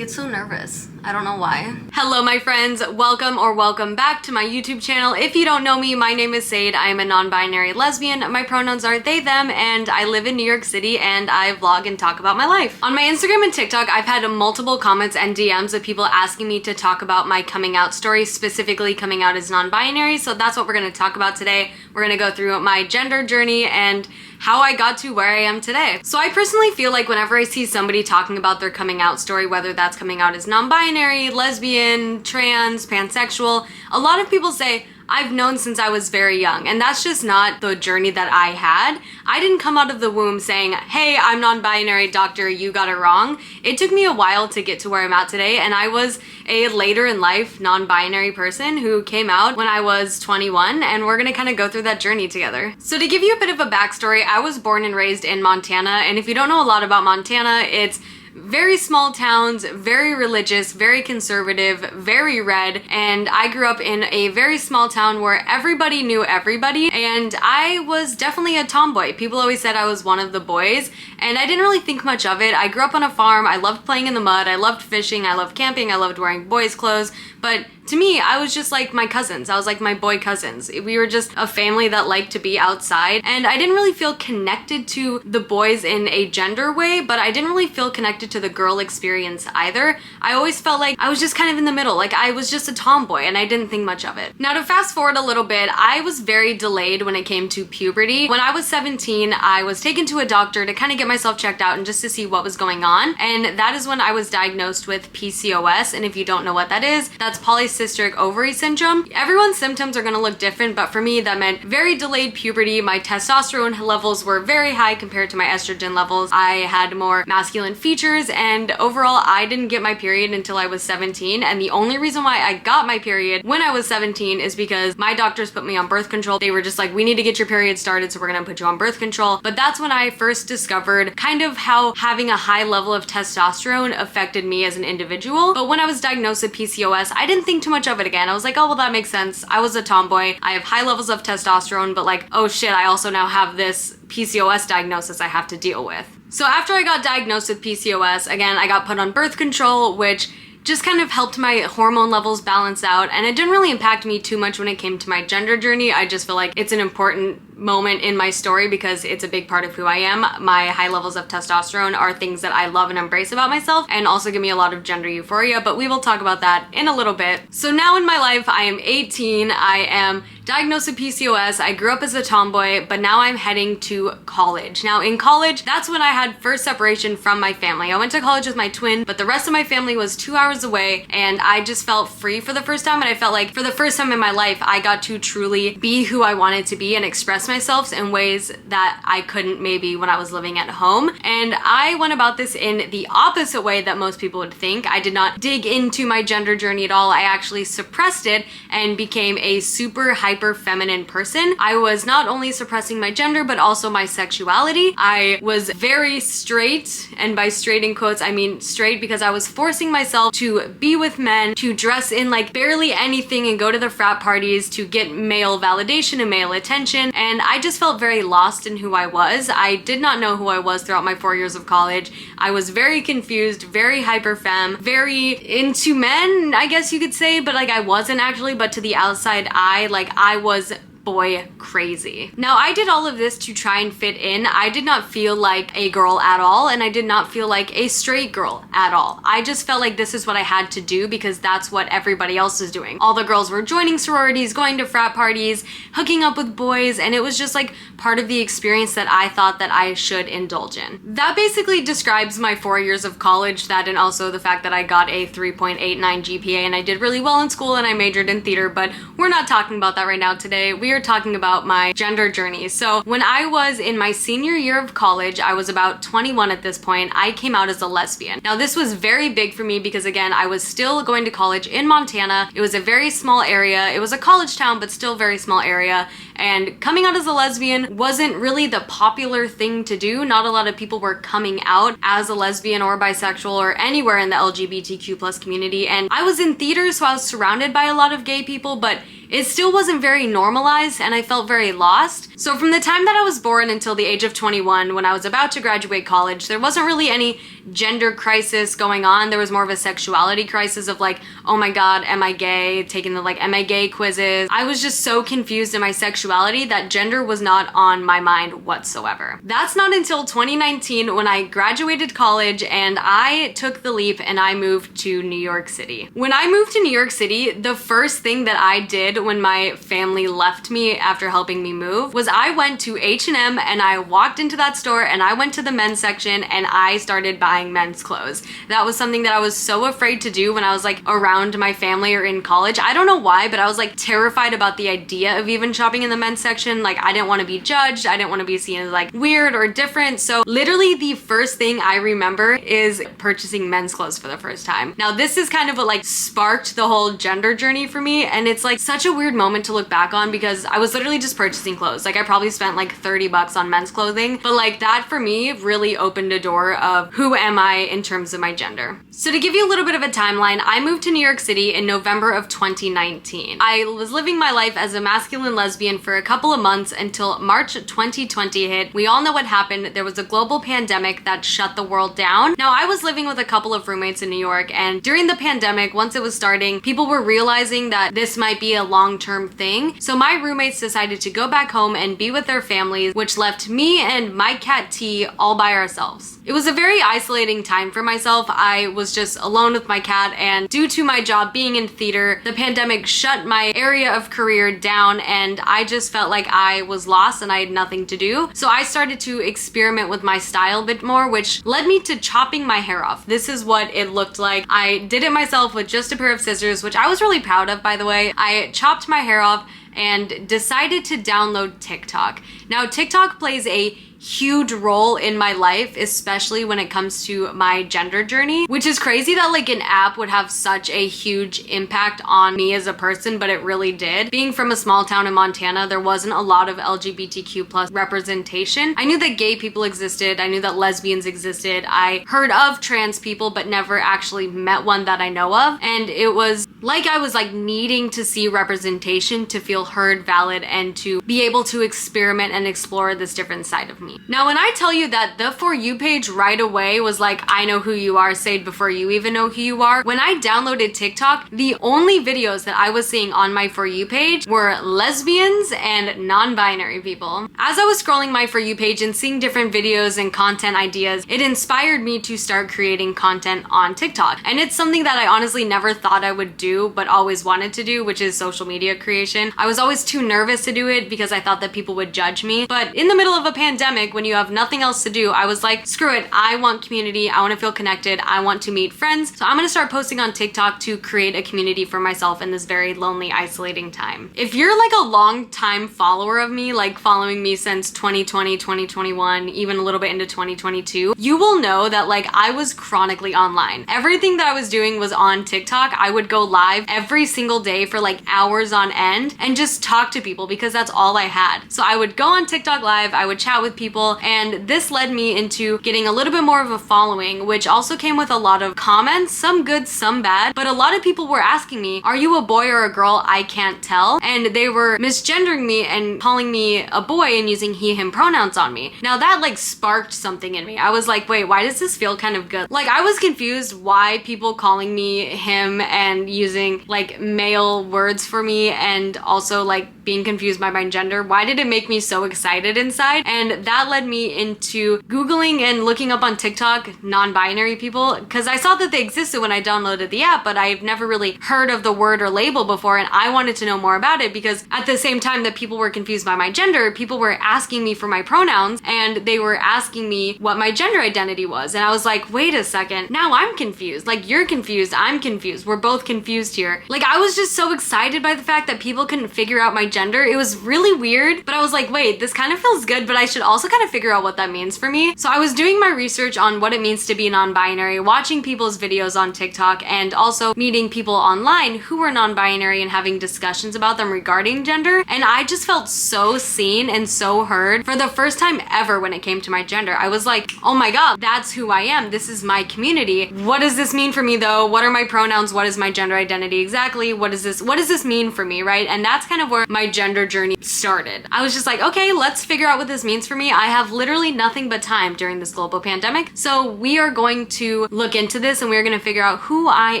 get so nervous. I don't know why. Hello, my friends. Welcome back to my YouTube channel. If you don't know me, my name is Sade. I am a non-binary lesbian. My pronouns are they, them, and I live in New York City and I vlog and talk about my life. On my Instagram and TikTok, I've had multiple comments and DMs of people asking me to talk about my coming out story, specifically coming out as non-binary. So that's what we're gonna talk about today. We're gonna go through my gender journey and how I got to where I am today. So I personally feel like whenever I see somebody talking about their coming out story, whether that's coming out as non-binary, lesbian, trans, pansexual, a lot of people say, I've known since I was very young, and that's just not the journey that I had. I didn't come out of the womb saying, hey, I'm non-binary, doctor, you got it wrong. It took me a while to get to where I'm at today, and I was a later in life non-binary person who came out when I was 21, and we're gonna kind of go through that journey together. So to give you a bit of a backstory, I was born and raised in Montana, and if you don't know a lot about Montana, it's very small towns, very religious, very conservative, very red, and I grew up in a very small town where everybody knew everybody, and I was definitely a tomboy. People always said I was one of the boys, and I didn't really think much of it. I grew up on a farm, I loved playing in the mud, I loved fishing, I loved camping, I loved wearing boys' clothes, but to me, I was just like my cousins. I was like my boy cousins. We were just a family that liked to be outside, and I didn't really feel connected to the boys in a gender way, but I didn't really feel connected to the girl experience either. I always felt like I was just kind of in the middle, like I was just a tomboy and I didn't think much of it. Now to fast forward a little bit, I was very delayed when it came to puberty. When I was 17, I was taken to a doctor to kind of get myself checked out and just to see what was going on, and that is when I was diagnosed with PCOS, and if you don't know what that is, that's polycystic ovary syndrome. Everyone's symptoms are gonna look different, but for me that meant very delayed puberty. My testosterone levels were very high compared to my estrogen levels. I had more masculine features, and overall I didn't get my period until I was 17, and the only reason why I got my period when I was 17 is because my doctors put me on birth control. They were just like, we need to get your period started, so we're gonna put you on birth control. But that's when I first discovered kind of how having a high level of testosterone affected me as an individual. But when I was diagnosed with PCOS, I didn't think too much of it again. I was like, oh, well, that makes sense. I was a tomboy. I have high levels of testosterone, but like, oh shit, I also now have this PCOS diagnosis I have to deal with. So after I got diagnosed with PCOS, again, I got put on birth control, which just kind of helped my hormone levels balance out, and it didn't really impact me too much when it came to my gender journey. I just feel like it's an important moment in my story because it's a big part of who I am. My high levels of testosterone are things that I love and embrace about myself, and also give me a lot of gender euphoria, but we will talk about that in a little bit. So now in my life, I am 18, I am diagnosed with PCOS, I grew up as a tomboy, but now I'm heading to college. Now in college, that's when I had first separation from my family. I went to college with my twin, but the rest of my family was 2 hours away, and I just felt free for the first time, and I felt like for the first time in my life, I got to truly be who I wanted to be and express myself in ways that I couldn't maybe when I was living at home. And I went about this in the opposite way that most people would think. I did not dig into my gender journey at all. I actually suppressed it and became a super hyper feminine person. I was not only suppressing my gender, but also my sexuality. I was very straight, and by straight in quotes, I mean straight because I was forcing myself to be with men, to dress in like barely anything and go to the frat parties to get male validation and male attention, and I just felt very lost in who I was. I did not know who I was throughout my 4 years of college. I was very confused, very hyper femme, very into men, I guess you could say, but like I wasn't actually, but to the outside eye, like I was boy crazy. Now I did all of this to try and fit in. I did not feel like a girl at all, and I did not feel like a straight girl at all. I just felt like this is what I had to do because that's what everybody else was doing. All the girls were joining sororities, going to frat parties, hooking up with boys, and it was just like part of the experience that I thought that I should indulge in. That basically describes my 4 years of college, that and also the fact that I got a 3.89 GPA and I did really well in school and I majored in theater, but we're not talking about that right now today. We are talking about my gender journey. So when I was in my senior year of college, I was about 21 at this point, I came out as a lesbian. Now this was very big for me because again, I was still going to college in Montana. It was a very small area. It was a college town, but still very small area. And coming out as a lesbian wasn't really the popular thing to do. Not a lot of people were coming out as a lesbian or bisexual or anywhere in the LGBTQ plus community. And I was in theater, so I was surrounded by a lot of gay people, but it still wasn't very normalized and I felt very lost. So from the time that I was born until the age of 21, when I was about to graduate college, there wasn't really any gender crisis going on. There was more of a sexuality crisis of like, oh my God, am I gay? Taking the like, am I gay quizzes. I was just so confused in my sexuality that gender was not on my mind whatsoever. That's not until 2019 when I graduated college and I took the leap and I moved to New York City. When I moved to New York City, the first thing that I did when my family left me after helping me move was I went to H&M and I walked into that store and I went to the men's section and I started buying men's clothes. That was something that I was so afraid to do when I was like around my family or in college. I don't know why, but I was like terrified about the idea of even shopping in the men's section. Like I didn't want to be judged. I didn't want to be seen as like weird or different. So literally the first thing I remember is purchasing men's clothes for the first time. Now this is kind of what like sparked the whole gender journey for me. And it's like such a weird moment to look back on because I was literally just purchasing clothes. Like I probably spent like 30 bucks on men's clothing, but like that for me really opened a door of who am I in terms of my gender. So to give you a little bit of a timeline, I moved to New York City in November of 2019. I was living my life as a masculine lesbian for a couple of months until March 2020 hit. We all know what happened. There was a global pandemic that shut the world down. Now I was living with a couple of roommates in New York, and during the pandemic, once it was starting, people were realizing that this might be a long-term thing. So my roommates decided to go back home and be with their families, which left me and my cat T all by ourselves. It was a very isolating time for myself. I was just alone with my cat, and due to my job being in theater, the pandemic shut my area of career down and I just felt like I was lost and I had nothing to do. So I started to experiment with my style a bit more, which led me to chopping my hair off. This is what it looked like. I did it myself with just a pair of scissors, which I was really proud of, by the way. I chopped my hair off and decided to download TikTok. Now, TikTok plays a huge role in my life, especially when it comes to my gender journey, which is crazy that like an app would have such a huge impact on me as a person, but it really did. Being from a small town in Montana, there wasn't a lot of LGBTQ plus representation. I knew that gay people existed. I knew that lesbians existed. I heard of trans people, but never actually met one that I know of. And it was like I was like needing to see representation to feel heard, valid, and to be able to experiment and explore this different side of me. Now, when I tell you that the For You page right away was like, I know who you are, Sade, before you even know who you are. When I downloaded TikTok, the only videos that I was seeing on my For You page were lesbians and non-binary people. As I was scrolling my For You page and seeing different videos and content ideas, it inspired me to start creating content on TikTok. And it's something that I honestly never thought I would do, but always wanted to do, which is social media creation. I was always too nervous to do it because I thought that people would judge me. But in the middle of a pandemic, when you have nothing else to do, I was like, screw it. I want community. I want to feel connected. I want to meet friends. So I'm going to start posting on TikTok to create a community for myself in this very lonely, isolating time. If you're like a long time follower of me, like following me since 2020, 2021, even a little bit into 2022, you will know that like I was chronically online. Everything that I was doing was on TikTok. I would go live every single day for like hours on end and just talk to people because that's all I had. So I would go on TikTok live, I would chat with people, and this led me into getting a little bit more of a following, which also came with a lot of comments, some good, some bad, but a lot of people were asking me, are you a boy or a girl? I can't tell. And they were misgendering me and calling me a boy and using he, him pronouns on me. Now that like sparked something in me. I was like, wait, why does this feel kind of good? Like I was confused why people calling me him and using like male words for me and also like being confused by my gender. Why did it make me so excited inside? And that led me into Googling and looking up on TikTok non-binary people because I saw that they existed when I downloaded the app, but I've never really heard of the word or label before, and I wanted to know more about it because at the same time that people were confused by my gender, people were asking me for my pronouns and they were asking me what my gender identity was. And I was like, wait a second, now I'm confused. Like you're confused, I'm confused, we're both confused here. Like I was just so excited by the fact that people couldn't figure out my gender. It was really weird, but I was like, wait, this kind of feels good, but I should also kind of figure out what that means for me. So I was doing my research on what it means to be non-binary, watching people's videos on TikTok, and also meeting people online who were non-binary and having discussions about them regarding gender. And I just felt so seen and so heard for the first time ever when it came to my gender. I was like, oh my God, that's who I am. This is my community. What does this mean for me though? What are my pronouns? What is my gender identity exactly? What does this mean for me, right? And that's kind of where my gender journey started. I was just like, okay, let's figure out what this means for me. I have literally nothing but time during this global pandemic. So we are going to look into this and we're going to figure out who I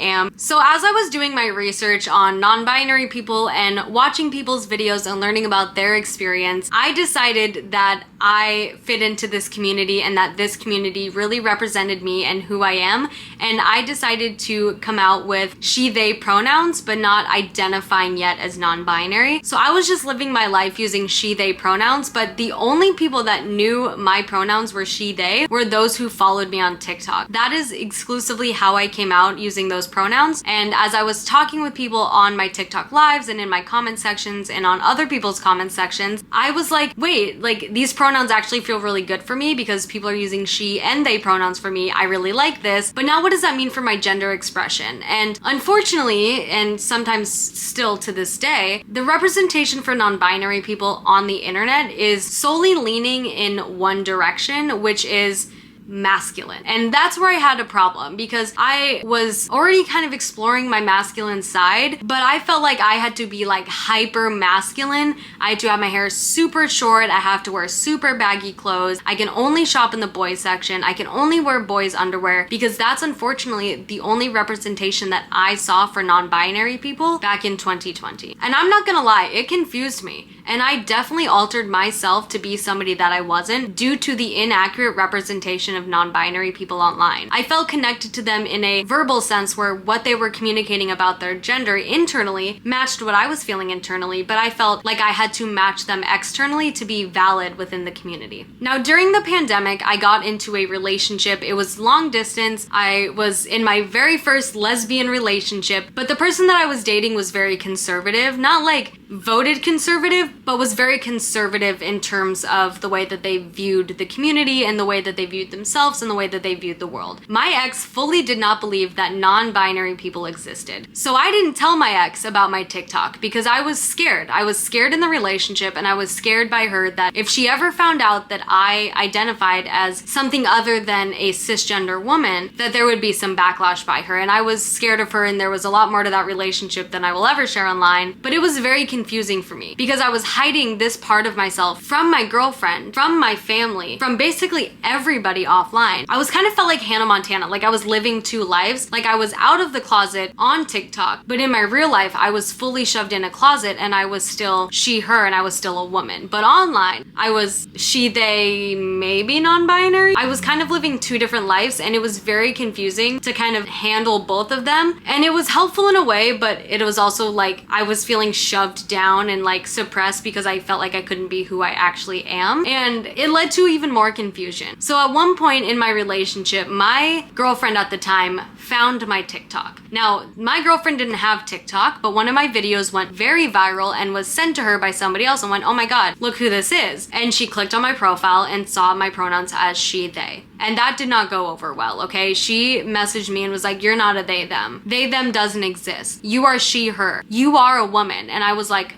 am. So as I was doing my research on non-binary people and watching people's videos and learning about their experience, I decided that I fit into this community and that this community really represented me and who I am. And I decided to come out with she, they pronouns, but not identifying yet as non-binary. So I was just living my life using she, they pronouns, but the only people that knew my pronouns were she, they were those who followed me on TikTok. That is exclusively how I came out using those pronouns. And as I was talking with people on my TikTok lives and in my comment sections and on other people's comment sections, I was like, wait, like these pronouns actually feel really good for me because people are using she and they pronouns for me. I really like this. But now what does that mean for my gender expression? And unfortunately, and sometimes still to this day, the representation for non-binary people on the internet is solely leaning in one direction, which is masculine. And that's where I had a problem because I was already kind of exploring my masculine side, but I felt like I had to be like hyper masculine. I had to have my hair super short. I have to wear super baggy clothes. I can only shop in the boys section. I can only wear boys underwear because that's unfortunately the only representation that I saw for non-binary people back in 2020. And I'm not gonna lie, it confused me. And I definitely altered myself to be somebody that I wasn't due to the inaccurate representation of non-binary people online. I felt connected to them in a verbal sense where what they were communicating about their gender internally matched what I was feeling internally, but I felt like I had to match them externally to be valid within the community. Now, during the pandemic, I got into a relationship. It was long distance. I was in my very first lesbian relationship, but the person that I was dating was very conservative, not like voted conservative, but was very conservative in terms of the way that they viewed the community and the way that they viewed themselves and the way that they viewed the world. My ex fully did not believe that non-binary people existed. So I didn't tell my ex about my TikTok because I was scared. I was scared in the relationship and I was scared by her that if she ever found out that I identified as something other than a cisgender woman, that there would be some backlash by her. And I was scared of her and there was a lot more to that relationship than I will ever share online. But it was very confusing for me because I was hiding this part of myself from my girlfriend, from my family, from basically everybody offline. I was kind of felt like Hannah Montana, like I was living two lives. Like I was out of the closet on TikTok, but in my real life, I was fully shoved in a closet and I was still she, her, and I was still a woman. But online, I was she, they, maybe non-binary. I was kind of living two different lives and it was very confusing to kind of handle both of them. And it was helpful in a way, but it was also like I was feeling shoved down and like suppressed because I felt like I couldn't be who I actually am. And it led to even more confusion. So at one point in my relationship, my girlfriend at the time found my TikTok. Now, my girlfriend didn't have TikTok, but one of my videos went very viral and was sent to her by somebody else and went, oh my God, look who this is. And she clicked on my profile and saw my pronouns as she, they. And that did not go over well, okay? She messaged me and was like, you're not a they, them. They, them doesn't exist. You are she, her. You are a woman. And I was like,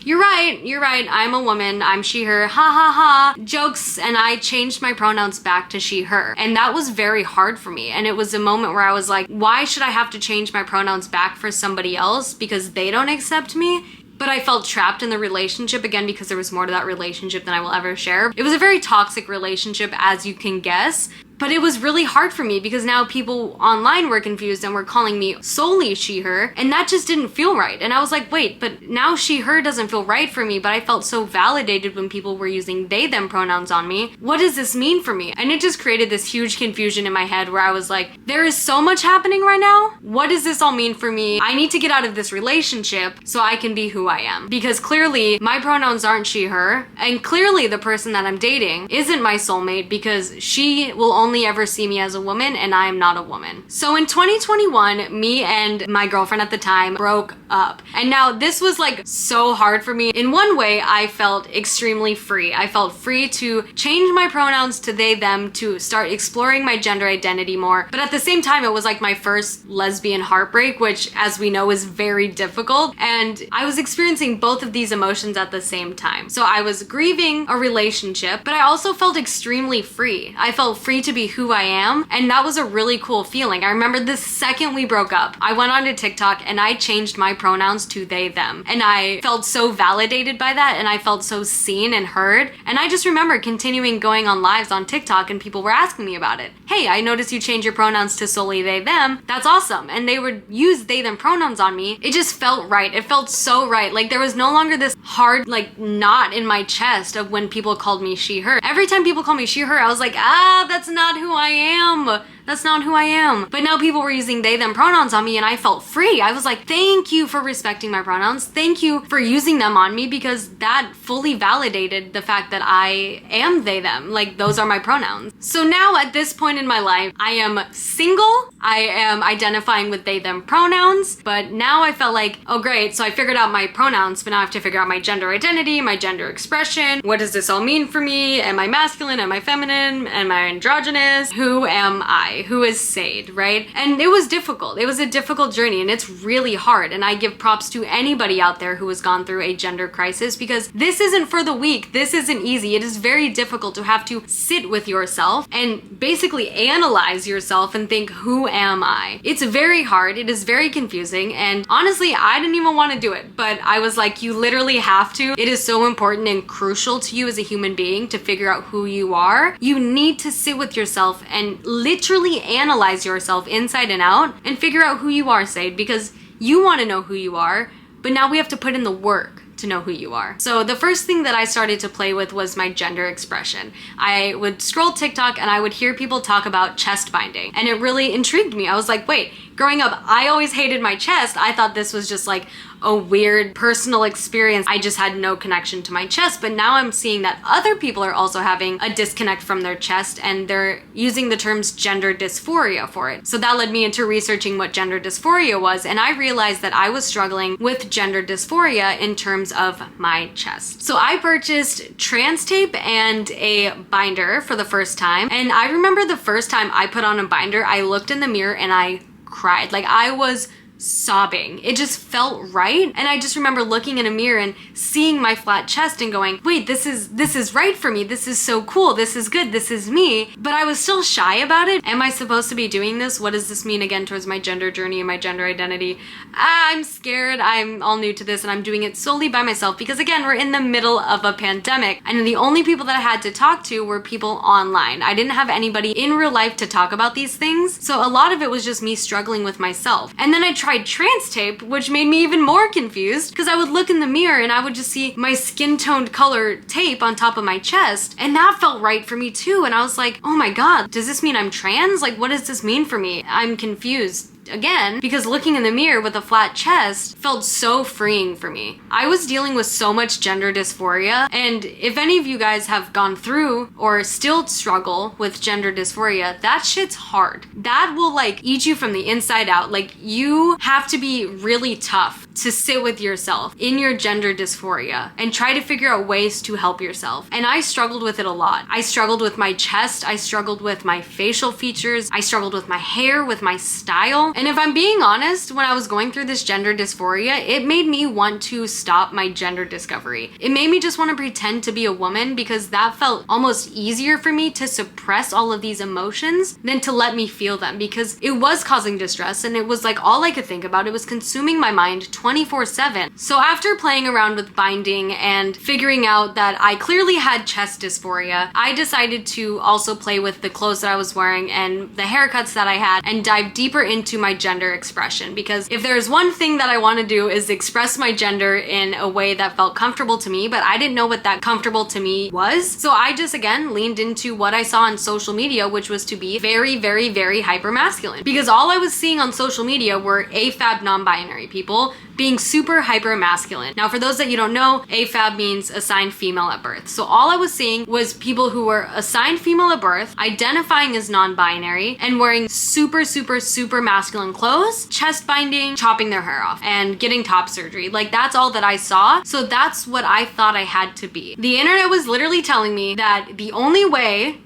you're right, I'm a woman, I'm she, her, ha ha ha, jokes, and I changed my pronouns back to she, her. And that was very hard for me. And it was a moment where I was like, why should I have to change my pronouns back for somebody else because they don't accept me? But I felt trapped in the relationship again because there was more to that relationship than I will ever share. It was a very toxic relationship, as you can guess. But it was really hard for me because now people online were confused and were calling me solely she, her, and that just didn't feel right. And I was like, wait, but now she, her doesn't feel right for me, but I felt so validated when people were using they, them pronouns on me. What does this mean for me? And it just created this huge confusion in my head where I was like, there is so much happening right now. What does this all mean for me? I need to get out of this relationship so I can be who I am. Because clearly my pronouns aren't she, her, and clearly the person that I'm dating isn't my soulmate because she will only ever see me as a woman and I am not a woman. So in 2021, me and my girlfriend at the time broke up. And now this was like so hard for me. In one way, I felt extremely free. I felt free to change my pronouns to they, them, to start exploring my gender identity more. But at the same time, it was like my first lesbian heartbreak, which as we know is very difficult. And I was experiencing both of these emotions at the same time. So I was grieving a relationship, but I also felt extremely free. I felt free to be who I am. And that was a really cool feeling. I remember the second we broke up, I went onto TikTok and I changed my pronouns to they, them. And I felt so validated by that, and I felt so seen and heard. And I just remember continuing going on lives on TikTok, and people were asking me about it. Hey, I noticed you changed your pronouns to solely they, them. That's awesome. And they would use they, them pronouns on me. It just felt right. It felt so right. Like there was no longer this hard like knot in my chest of when people called me she, her. Every time people call me she, her, I was like, that's not who I am. That's not who I am. But now people were using they, them pronouns on me, and I felt free. I was like, thank you for respecting my pronouns. Thank you for using them on me, because that fully validated the fact that I am they, them. Like those are my pronouns. So now at this point in my life, I am single. I am identifying with they, them pronouns. But now I felt like, oh great, so I figured out my pronouns, but now I have to figure out my gender identity, my gender expression. What does this all mean for me? Am I masculine? Am I feminine? Am I androgynous? Who am I? Who is Sade, right? And it was difficult. It was a difficult journey, and it's really hard. And I give props to anybody out there who has gone through a gender crisis, because this isn't for the weak. This isn't easy. It is very difficult to have to sit with yourself and basically analyze yourself and think, who am I? It's very hard. It is very confusing. And honestly, I didn't even want to do it, but I was like, you literally have to. It is so important and crucial to you as a human being to figure out who you are. You need to sit with yourself and literally analyze yourself inside and out and figure out who you are, Sade, because you want to know who you are, but now we have to put in the work to know who you are. So the first thing that I started to play with was my gender expression. I would scroll TikTok and I would hear people talk about chest binding, and it really intrigued me. I was like, wait, growing up, I always hated my chest. I thought this was just like a weird personal experience. I just had no connection to my chest, but now I'm seeing that other people are also having a disconnect from their chest, and they're using the terms gender dysphoria for it. So that led me into researching what gender dysphoria was, and I realized that I was struggling with gender dysphoria in terms of my chest. So I purchased trans tape and a binder for the first time, and I remember the first time I put on a binder, I looked in the mirror and I cried. Like I was sobbing. It just felt right. And I just remember looking in a mirror and seeing my flat chest and going, wait, this is right for me. This is so cool. This is good. This is me. But I was still shy about it. Am I supposed to be doing this? What does this mean again towards my gender journey and my gender identity? I'm scared. I'm all new to this, and I'm doing it solely by myself because again, we're in the middle of a pandemic, and the only people that I had to talk to were people online. I didn't have anybody in real life to talk about these things. So a lot of it was just me struggling with myself. And then I tried trans tape, which made me even more confused because I would look in the mirror and I would just see my skin toned color tape on top of my chest, and that felt right for me too. And I was like, oh my god, does this mean I'm trans? Like, what does this mean for me? I'm confused again, because looking in the mirror with a flat chest felt so freeing for me. I was dealing with so much gender dysphoria, and if any of you guys have gone through or still struggle with gender dysphoria, that shit's hard. That will like eat you from the inside out. Like you have to be really tough to sit with yourself in your gender dysphoria and try to figure out ways to help yourself. And I struggled with it a lot. I struggled with my chest, I struggled with my facial features, I struggled with my hair, with my style. And if I'm being honest, when I was going through this gender dysphoria, it made me want to stop my gender discovery. It made me just want to pretend to be a woman because that felt almost easier for me to suppress all of these emotions than to let me feel them, because it was causing distress and it was like all I could think about. It was consuming my mind 24/7. So after playing around with binding and figuring out that I clearly had chest dysphoria, I decided to also play with the clothes that I was wearing and the haircuts that I had and dive deeper into my gender expression, because if there's one thing that I want to do is express my gender in a way that felt comfortable to me, but I didn't know what that comfortable to me was. So I just again leaned into what I saw on social media, which was to be very, very, very hyper masculine, because all I was seeing on social media were AFAB non-binary people being super hyper masculine. Now, for those that you don't know, AFAB means assigned female at birth. So all I was seeing was people who were assigned female at birth, identifying as non-binary, and wearing super, super, super masculine clothes, chest binding, chopping their hair off, and getting top surgery. Like, that's all that I saw. So that's what I thought I had to be. The internet was literally telling me that the only way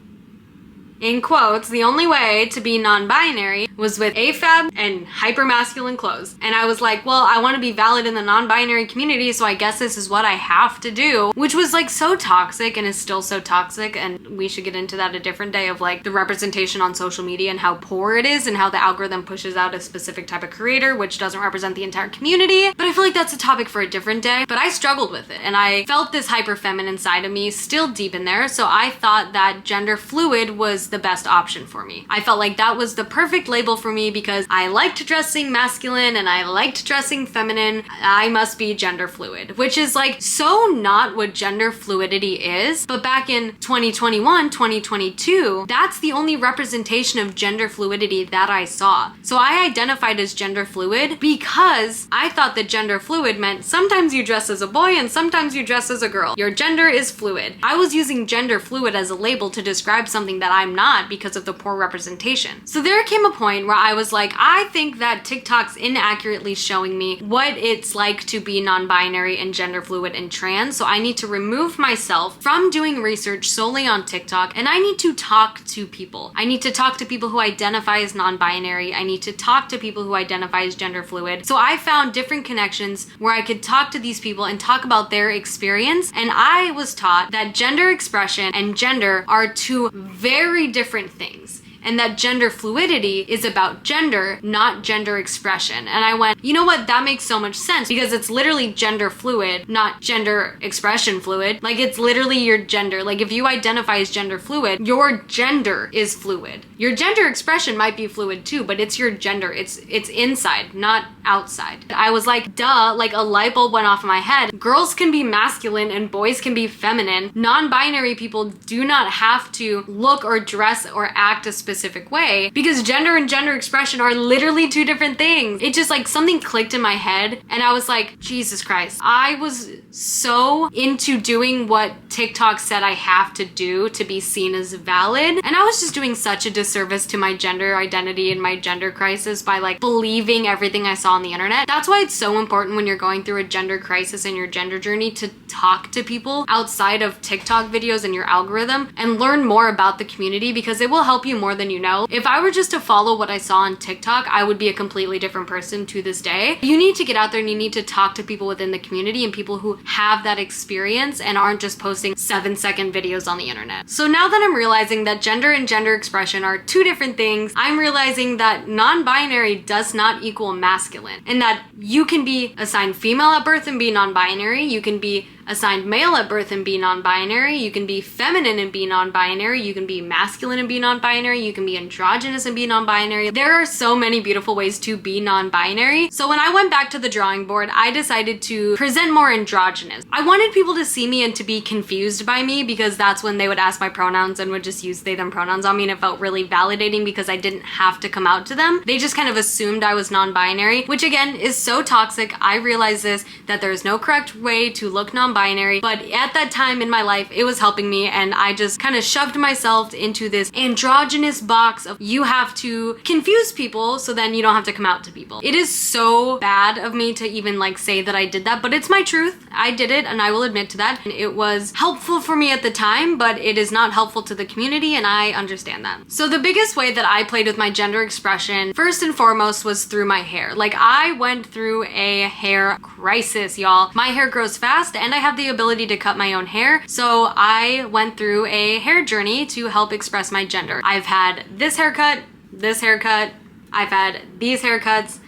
in quotes, the only way to be non-binary was with AFAB and hypermasculine clothes. And I was like, well, I want to be valid in the non-binary community, so I guess this is what I have to do, which was like so toxic and is still so toxic. And we should get into that a different day of like the representation on social media and how poor it is and how the algorithm pushes out a specific type of creator, which doesn't represent the entire community. But I feel like that's a topic for a different day. But I struggled with it and I felt this hyper feminine side of me still deep in there. So I thought that gender fluid was the best option for me. I felt like that was the perfect label for me because I liked dressing masculine and I liked dressing feminine. I must be gender fluid, which is like so not what gender fluidity is. But back in 2021, 2022, that's the only representation of gender fluidity that I saw. So I identified as gender fluid because I thought that gender fluid meant sometimes you dress as a boy and sometimes you dress as a girl. Your gender is fluid. I was using gender fluid as a label to describe something that I'm not because of the poor representation. So there came a point where I was like, I think that TikTok's inaccurately showing me what it's like to be non-binary and gender fluid and trans. So I need to remove myself from doing research solely on TikTok and I need to talk to people. I need to talk to people who identify as non-binary. I need to talk to people who identify as gender fluid. So I found different connections where I could talk to these people and talk about their experience. And I was taught that gender expression and gender are two very different things. And that gender fluidity is about gender, not gender expression. And I went, you know what? That makes so much sense because it's literally gender fluid, not gender expression fluid. Like it's literally your gender. Like if you identify as gender fluid, your gender is fluid. Your gender expression might be fluid too, but it's your gender. It's inside, not outside. I was like, duh, like a light bulb went off in my head. Girls can be masculine and boys can be feminine. Non-binary people do not have to look or dress or act a specific way because gender and gender expression are literally two different things. It just like something clicked in my head and I was like, Jesus Christ. I was so into doing what TikTok said I have to do to be seen as valid. And I was just doing such a disservice to my gender identity and my gender crisis by like believing everything I saw on the internet. That's why it's so important when you're going through a gender crisis in your gender journey to talk to people outside of TikTok videos and your algorithm and learn more about the community because it will help you more than you know. If I were just to follow what I saw on TikTok, I would be a completely different person to this day. You need to get out there and you need to talk to people within the community and people who have that experience and aren't just posting 7-second videos on the internet. So now that I'm realizing that gender and gender expression are two different things, I'm realizing that non-binary does not equal masculine and that you can be assigned female at birth and be non-binary. You can be assigned male at birth and be non-binary. You can be feminine and be non-binary. You can be masculine and be non-binary. You can be androgynous and be non-binary. There are so many beautiful ways to be non-binary. So when I went back to the drawing board, I decided to present more androgynous. I wanted people to see me and to be confused by me because that's when they would ask my pronouns and would just use they, them pronouns on me, and it felt really validating because I didn't have to come out to them. They just kind of assumed I was non-binary, which again is so toxic. I realize this, that there's no correct way to look non-binary, but at that time in my life, it was helping me and I just kind of shoved myself into this androgynous box of you have to confuse people so then you don't have to come out to people. It is so bad of me to even like say that I did that, but it's my truth. I did it and I will admit to that. It was helpful for me at the time, but it is not helpful to the community and I understand that. So the biggest way that I played with my gender expression, first and foremost, was through my hair. Like I went through a hair crisis, y'all. My hair grows fast and I have the ability to cut my own hair. So I went through a hair journey to help express my gender. I've had this haircut, I've had these haircuts,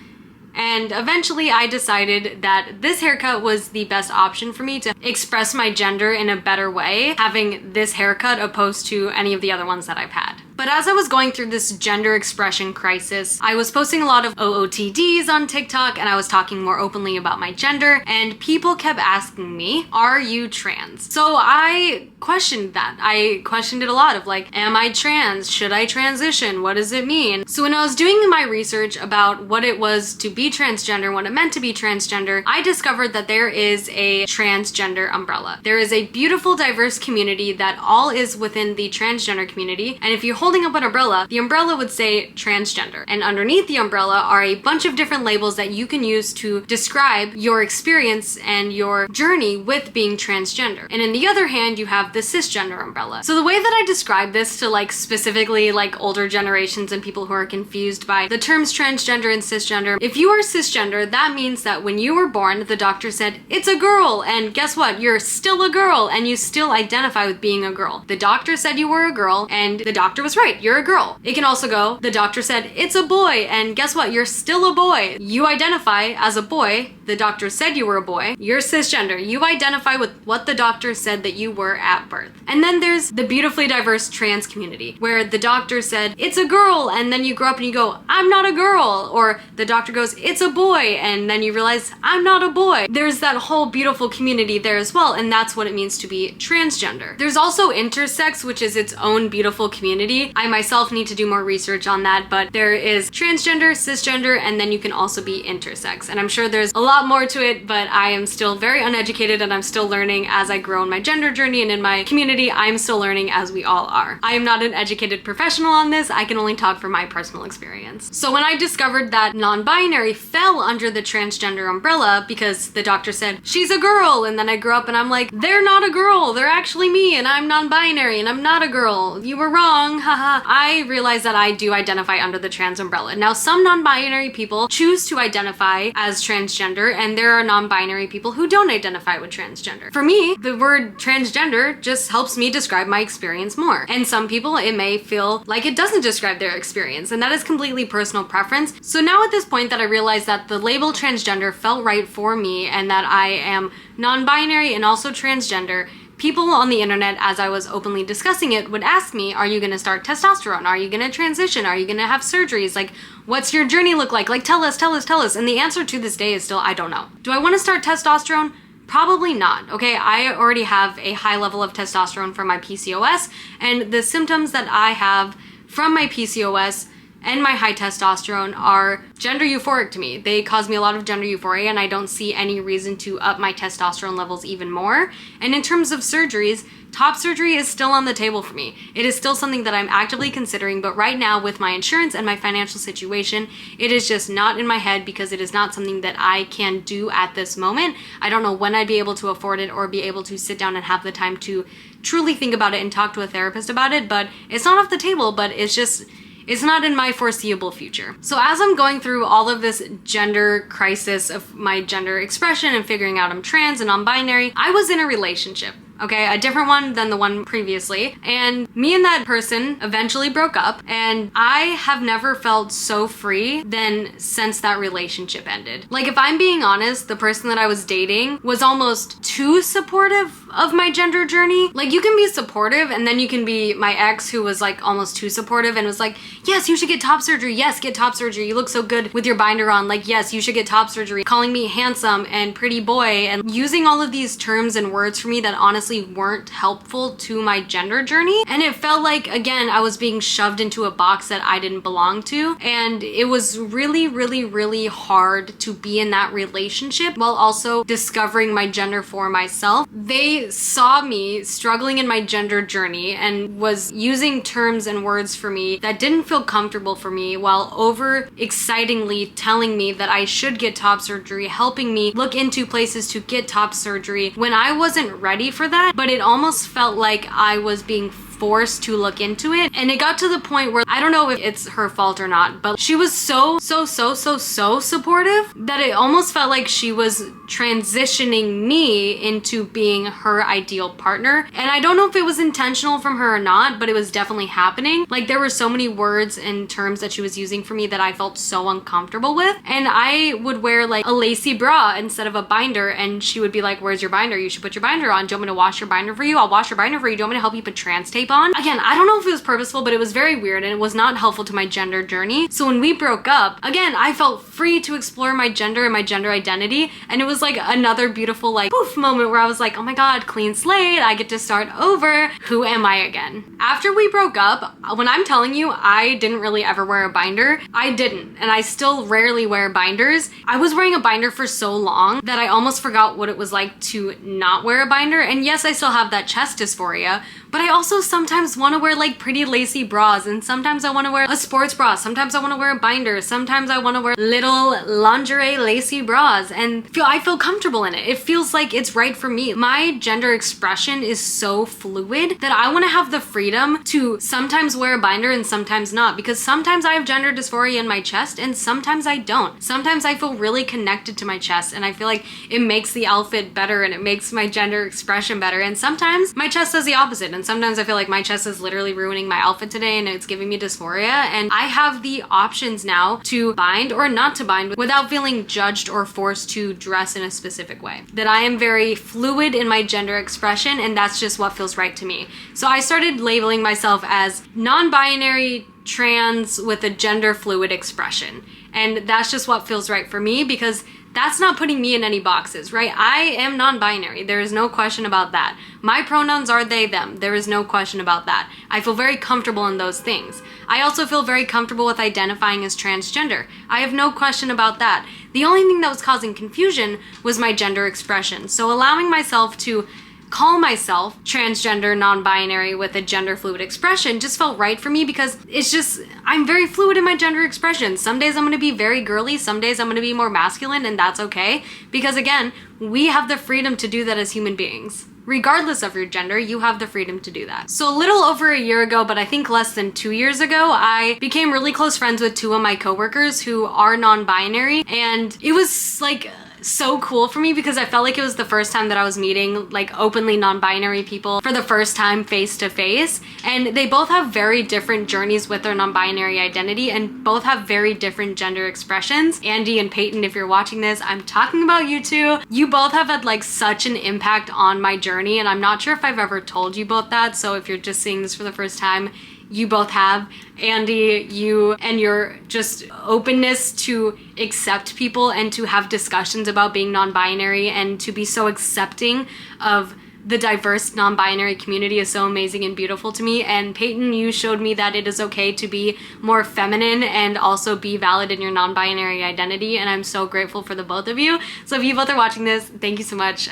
and eventually I decided that this haircut was the best option for me to express my gender in a better way, having this haircut opposed to any of the other ones that I've had. But as I was going through this gender expression crisis, I was posting a lot of OOTDs on TikTok and I was talking more openly about my gender, and people kept asking me, are you trans? So I questioned that. I questioned it a lot of like, am I trans? Should I transition? What does it mean? So when I was doing my research about what it was to be transgender, what it meant to be transgender, I discovered that there is a transgender umbrella. There is a beautiful, diverse community that all is within the transgender community. And if you hold holding up an umbrella, the umbrella would say transgender. And underneath the umbrella are a bunch of different labels that you can use to describe your experience and your journey with being transgender. And in the other hand, you have the cisgender umbrella. So the way that I describe this to like specifically like older generations and people who are confused by the terms transgender and cisgender, if you are cisgender, that means that when you were born, the doctor said, it's a girl. And guess what? You're still a girl and you still identify with being a girl. The doctor said you were a girl and the doctor was right. You're a girl. It can also go, the doctor said, it's a boy. And guess what? You're still a boy. You identify as a boy. The doctor said you were a boy. You're cisgender. You identify with what the doctor said that you were at birth. And then there's the beautifully diverse trans community where the doctor said, it's a girl. And then you grow up and you go, I'm not a girl. Or the doctor goes, it's a boy. And then you realize, I'm not a boy. There's that whole beautiful community there as well. And that's what it means to be transgender. There's also intersex, which is its own beautiful community. I myself need to do more research on that, but there is transgender, cisgender, and then you can also be intersex. And I'm sure there's a lot more to it, but I am still very uneducated and I'm still learning as I grow in my gender journey and in my community. I'm still learning as we all are. I am not an educated professional on this. I can only talk from my personal experience. So when I discovered that non-binary fell under the transgender umbrella because the doctor said, she's a girl, and then I grew up and I'm like, they're not a girl, they're actually me, and I'm non-binary and I'm not a girl. You were wrong, haha. I realized that I do identify under the trans umbrella. Now, some non-binary people choose to identify as transgender, and there are non-binary people who don't identify with transgender. For me, the word transgender just helps me describe my experience more. And some people, it may feel like it doesn't describe their experience, and that is completely personal preference. So now at this point that I realized that the label transgender felt right for me and that I am non-binary and also transgender, people on the internet, as I was openly discussing it, would ask me, are you gonna start testosterone? Are you gonna transition? Are you gonna have surgeries? Like, what's your journey look like? Like, tell us. And the answer to this day is still, I don't know. Do I wanna start testosterone? Probably not, okay? I already have a high level of testosterone from my PCOS, and the symptoms that I have from my PCOS and my high testosterone are gender euphoric to me. They cause me a lot of gender euphoria, and I don't see any reason to up my testosterone levels even more. And in terms of surgeries, top surgery is still on the table for me. It is still something that I'm actively considering, but right now with my insurance and my financial situation, it is just not in my head because it is not something that I can do at this moment. I don't know when I'd be able to afford it or be able to sit down and have the time to truly think about it and talk to a therapist about it, but it's not off the table, but it's not in my foreseeable future. So as I'm going through all of this gender crisis of my gender expression and figuring out I'm trans and non-binary, I was in a relationship. Okay, a different one than the one previously. And me and that person eventually broke up, and I have never felt so free than since that relationship ended. Like, if I'm being honest, the person that I was dating was almost too supportive of my gender journey. Like, you can be supportive, and then you can be my ex who was like almost too supportive and was like, yes, you should get top surgery. Yes, get top surgery. You look so good with your binder on. Like, yes, you should get top surgery. Calling me handsome and pretty boy and using all of these terms and words for me that honestly weren't helpful to my gender journey. And it felt like, again, I was being shoved into a box that I didn't belong to. And it was really, really, really hard to be in that relationship while also discovering my gender for myself. They saw me struggling in my gender journey and was using terms and words for me that didn't feel comfortable for me while over excitingly telling me that I should get top surgery, helping me look into places to get top surgery when I wasn't ready for that. But it almost felt like I was being forced to look into it. And it got to the point where I don't know if it's her fault or not, but she was so supportive that it almost felt like she was transitioning me into being her ideal partner. And I don't know if it was intentional from her or not, but it was definitely happening. Like, there were so many words and terms that she was using for me that I felt so uncomfortable with. And I would wear like a lacy bra instead of a binder, and she would be like, where's your binder? You should put your binder on. Do you want me to wash your binder for you? I'll wash your binder for you. Do you want me to help you put trans tape on? Again, I don't know if it was purposeful, but it was very weird and it was not helpful to my gender journey. So when we broke up, again, I felt free to explore my gender and my gender identity. And it was like another beautiful like poof moment where I was like, oh my God, clean slate. I get to start over. Who am I again? After we broke up, when I'm telling you, I didn't really ever wear a binder. I didn't. And I still rarely wear binders. I was wearing a binder for so long that I almost forgot what it was like to not wear a binder. And yes, I still have that chest dysphoria, but I also sometimes want to wear like pretty lacy bras, and sometimes I want to wear a sports bra, sometimes I want to wear a binder, sometimes I want to wear little lingerie lacy bras, and I feel comfortable in it. It feels like it's right for me. My gender expression is so fluid that I want to have the freedom to sometimes wear a binder and sometimes not, because sometimes I have gender dysphoria in my chest and sometimes I don't. Sometimes I feel really connected to my chest and I feel like it makes the outfit better and it makes my gender expression better, and sometimes my chest does the opposite, and sometimes I feel like my chest is literally ruining my outfit today and it's giving me dysphoria, and I have the options now to bind or not to bind without feeling judged or forced to dress in a specific way. That I am very fluid in my gender expression, and that's just what feels right to me. So I started labeling myself as non-binary trans with a gender fluid expression, and that's just what feels right for me, because that's not putting me in any boxes, right? I am non-binary. There is no question about that. My pronouns are they, them. There is no question about that. I feel very comfortable in those things. I also feel very comfortable with identifying as transgender. I have no question about that. The only thing that was causing confusion was my gender expression. So allowing myself to call myself transgender, non-binary with a gender fluid expression just felt right for me, because it's just, I'm very fluid in my gender expression. Some days I'm gonna be very girly, some days I'm gonna be more masculine, and that's okay, because again, we have the freedom to do that as human beings. Regardless of your gender, you have the freedom to do that. So a little over a year ago, but I think less than 2 years ago, I became really close friends with two of my coworkers who are non-binary, and it was like so cool for me because I felt like it was the first time that I was meeting like openly non-binary people for the first time face to face, and they both have very different journeys with their non-binary identity and both have very different gender expressions. Andy and Peyton, if you're watching this, I'm talking about you two. You both have had like such an impact on my journey, and I'm not sure if I've ever told you both that, so if you're just seeing this for the first time, you both have. Andy, you and your just openness to accept people and to have discussions about being non-binary and to be so accepting of the diverse non-binary community is so amazing and beautiful to me. And Peyton, you showed me that it is okay to be more feminine and also be valid in your non-binary identity, and I'm so grateful for the both of you. So if you both are watching this, thank you so much.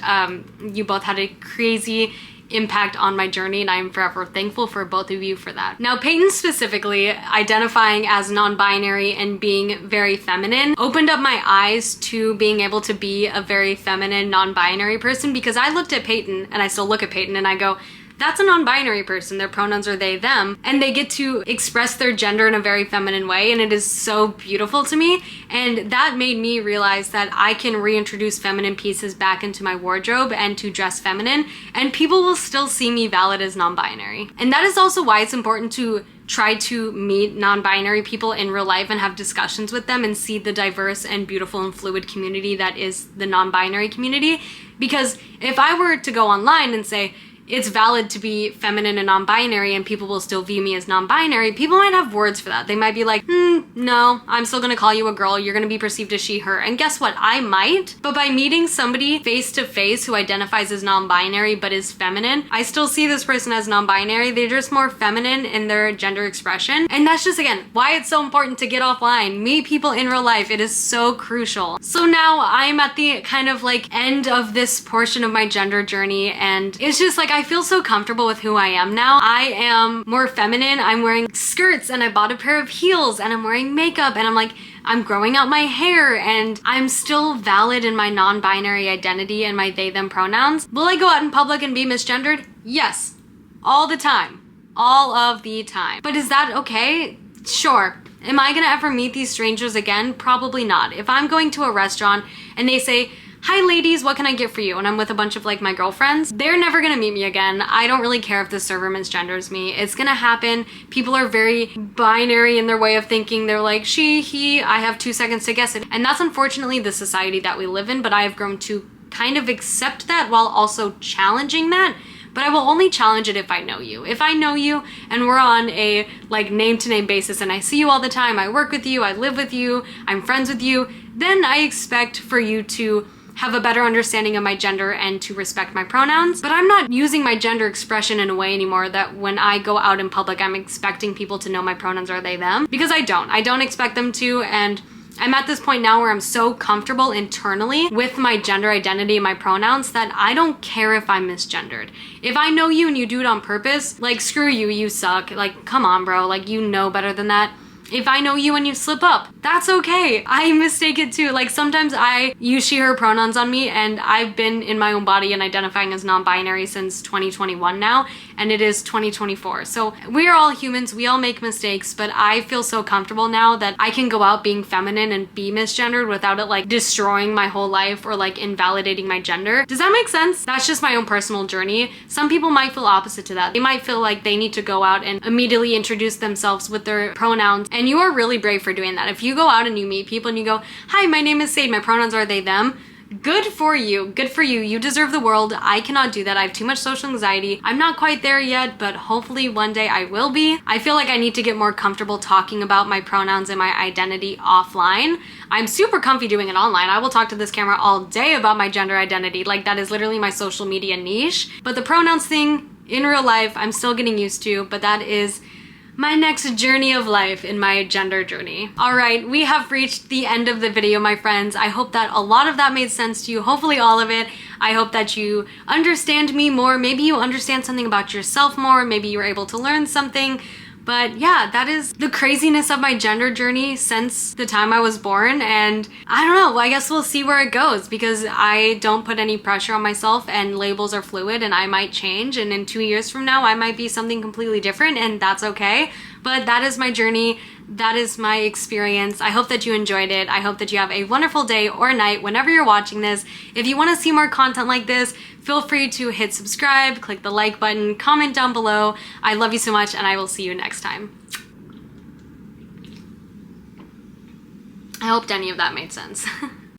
You both had a crazy impact on my journey, and I'm forever thankful for both of you for that. Now, Peyton specifically, identifying as non-binary and being very feminine, opened up my eyes to being able to be a very feminine non-binary person, because I looked at Peyton, and I still look at Peyton, and I go, that's a non-binary person. Their pronouns are they, them, and they get to express their gender in a very feminine way, and it is so beautiful to me. And that made me realize that I can reintroduce feminine pieces back into my wardrobe and to dress feminine, and people will still see me valid as non-binary. And that is also why it's important to try to meet non-binary people in real life and have discussions with them and see the diverse and beautiful and fluid community that is the non-binary community. Because if I were to go online and say, it's valid to be feminine and non-binary and people will still view me as non-binary, people might have words for that. They might be like, no, I'm still gonna call you a girl, you're gonna be perceived as she, her. And guess what? I might, but by meeting somebody face to face who identifies as non-binary but is feminine, I still see this person as non-binary. They're just more feminine in their gender expression. And that's just, again, why it's so important to get offline, meet people in real life. It is so crucial. So now I'm at the kind of like end of this portion of my gender journey, and it's just like, I feel so comfortable with who I am now. I am more feminine. I'm wearing skirts and I bought a pair of heels and I'm wearing makeup and I'm growing out my hair, and I'm still valid in my non-binary identity and my they, them pronouns. Will I go out in public and be misgendered? Yes. All the time. All of the time. But is that okay? Sure. Am I gonna ever meet these strangers again? Probably not. If I'm going to a restaurant and they say, hi ladies, what can I get for you? And I'm with a bunch of like my girlfriends, they're never gonna meet me again. I don't really care if the server misgenders me. It's gonna happen. People are very binary in their way of thinking. They're like, she, he, I have 2 seconds to guess it. And that's unfortunately the society that we live in, but I have grown to kind of accept that while also challenging that. But I will only challenge it if I know you. If I know you and we're on a like name-to-name basis and I see you all the time, I work with you, I live with you, I'm friends with you, then I expect for you to have a better understanding of my gender and to respect my pronouns. But I'm not using my gender expression in a way anymore that when I go out in public, I'm expecting people to know my pronouns are they, them, because I don't expect them to. And I'm at this point now where I'm so comfortable internally with my gender identity and my pronouns that I don't care if I'm misgendered. If I know you and you do it on purpose, like screw you, you suck. Like, come on, bro. Like, you know better than that. If I know you and you slip up, that's okay. I mistake it too. Like sometimes I use she, her pronouns on me, and I've been in my own body and identifying as non-binary since 2021 now, and it is 2024. So we are all humans, we all make mistakes, but I feel so comfortable now that I can go out being feminine and be misgendered without it like destroying my whole life or like invalidating my gender. Does that make sense? That's just my own personal journey. Some people might feel opposite to that. They might feel like they need to go out and immediately introduce themselves with their pronouns. And you are really brave for doing that. If you go out and you meet people and you go, hi, my name is Sade, my pronouns are they, them. Good for you. Good for you. You deserve the world. I cannot do that. I have too much social anxiety. I'm not quite there yet, but hopefully one day I will be. I feel like I need to get more comfortable talking about my pronouns and my identity offline. I'm super comfy doing it online. I will talk to this camera all day about my gender identity. Like that is literally my social media niche. But the pronouns thing in real life, I'm still getting used to, but that is my next journey of life in my gender journey. All right, we have reached the end of the video, my friends. I hope that a lot of that made sense to you, hopefully all of it. I hope that you understand me more. Maybe you understand something about yourself more. Maybe you were able to learn something. But yeah, that is the craziness of my gender journey since the time I was born. And I don't know, I guess we'll see where it goes because I don't put any pressure on myself and labels are fluid and I might change. And in 2 years from now, I might be something completely different and that's okay. But that is my journey. That is my experience. I hope that you enjoyed it. I hope that you have a wonderful day or night whenever you're watching this. If you want to see more content like this, feel free to hit subscribe, click the like button, comment down below. I love you so much and I will see you next time. I hoped any of that made sense.